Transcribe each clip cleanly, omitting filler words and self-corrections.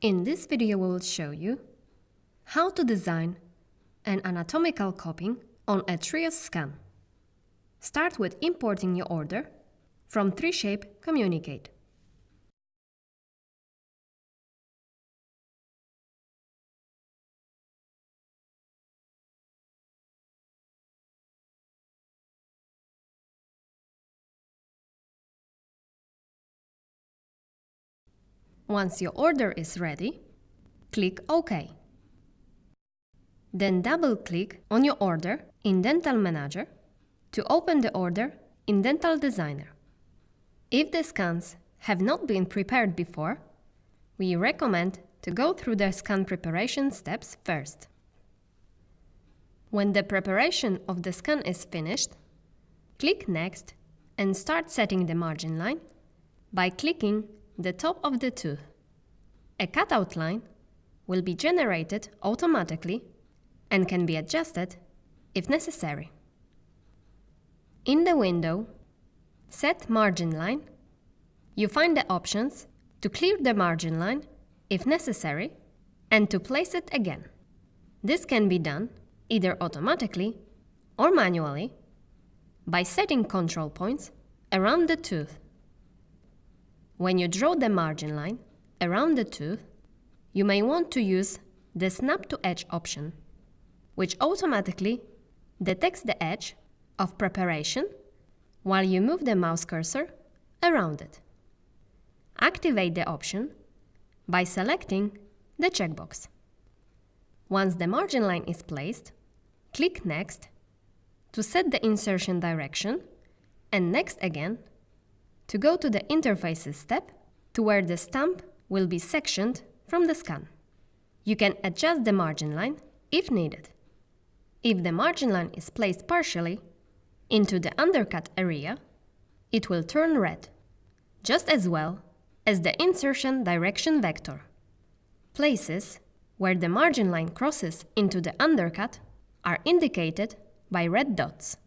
In this video we will show you how to design an anatomical copying on a 3S scan. Start with importing your order from 3Shape Communicate. Once your order is ready, click OK. Then double-click on your order in Dental Manager to open the order in Dental Designer. If the scans have not been prepared before, we recommend to go through the scan preparation steps first. When the preparation of the scan is finished, click Next and start setting the margin line by clicking the top of the tooth. A cutout line will be generated automatically and can be adjusted if necessary. In the window Set Margin Line, you find the options to clear the margin line if necessary and to place it again. This can be done either automatically or manually by setting control points around the tooth. When you draw the margin line around the tooth, you may want to use the Snap to Edge option, which automatically detects the edge of preparation while you move the mouse cursor around it. Activate the option by selecting the checkbox. Once the margin line is placed, click Next to set the insertion direction and Next again to go to the Interfaces step to where the stamp will be sectioned from the scan. You can adjust the margin line if needed. If the margin line is placed partially into the undercut area, it will turn red, just as well as the insertion direction vector. Places where the margin line crosses into the undercut are indicated by red dots.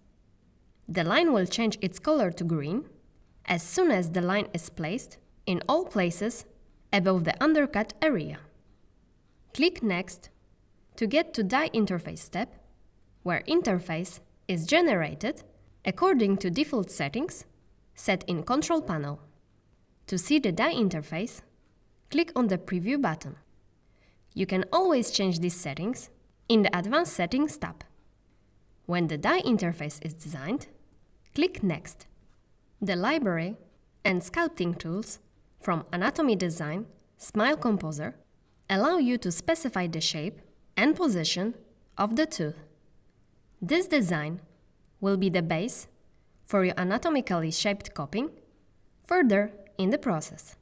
The line will change its color to green as soon as the line is placed in all places above the undercut area. Click Next to get to Die Interface step, where interface is generated according to default settings set in Control Panel. To see the die interface, click on the Preview button. You can always change these settings in the Advanced Settings tab. When the die interface is designed, click Next. The library and sculpting tools from Anatomy Design Smile Composer allow you to specify the shape and position of the tooth. This design will be the base for your anatomically shaped copying further in the process.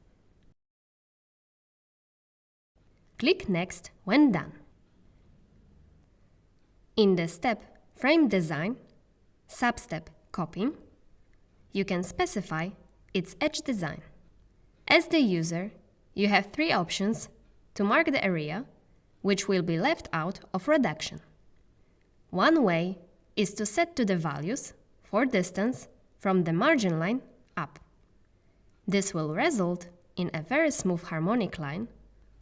Click Next when done. In the step Frame Design, substep Copying, you can specify its edge design. As the user, you have three options to mark the area which will be left out of reduction. One way is to set to the values for distance from the margin line up. This will result in a very smooth harmonic line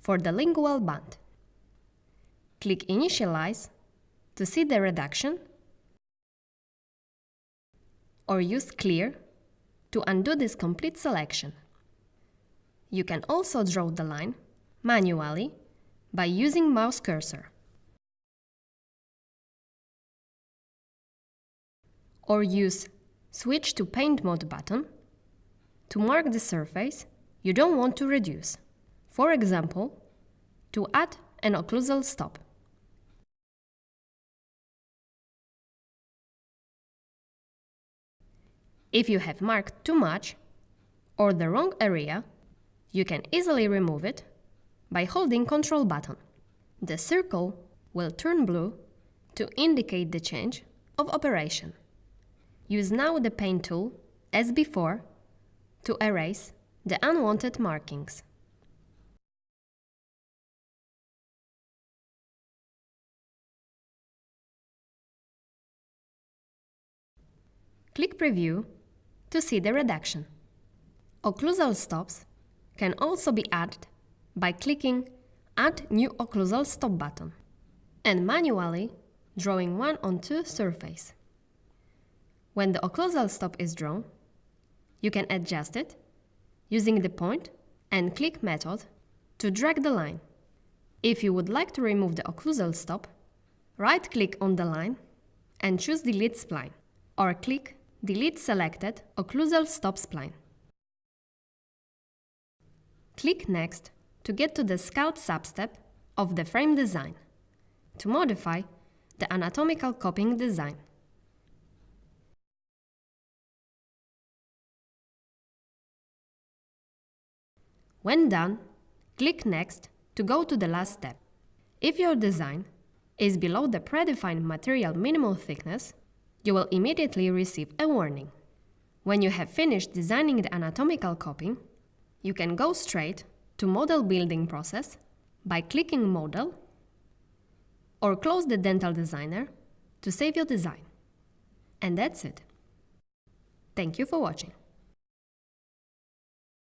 for the lingual band. Click Initialize to see the reduction, or use Clear to undo this complete selection. You can also draw the line manually by using mouse cursor, or use Switch to Paint Mode button to mark the surface you don't want to reduce, for example, to add an occlusal stop. If you have marked too much or the wrong area, you can easily remove it by holding Control button. The circle will turn blue to indicate the change of operation. Use now the Paint tool, as before, to erase the unwanted markings. Click Preview to see the reduction. Occlusal stops can also be added by clicking add new occlusal stop button, and manually drawing one onto surface. When the occlusal stop is drawn, you can adjust it using the point and click method to drag the line. If you would like to remove the occlusal stop, right-click on the line and choose Delete Spline, or click Delete Selected Occlusal Stop Spline. Click Next to get to the Sculpt substep of the frame design to modify the anatomical copying design. When done, click Next to go to the last step. If your design is below the predefined material minimal thickness, you will immediately receive a warning. When you have finished designing the anatomical copying, you can go straight to model building process by clicking Model, or close the Dental Designer to save your design. And that's it. Thank you for watching.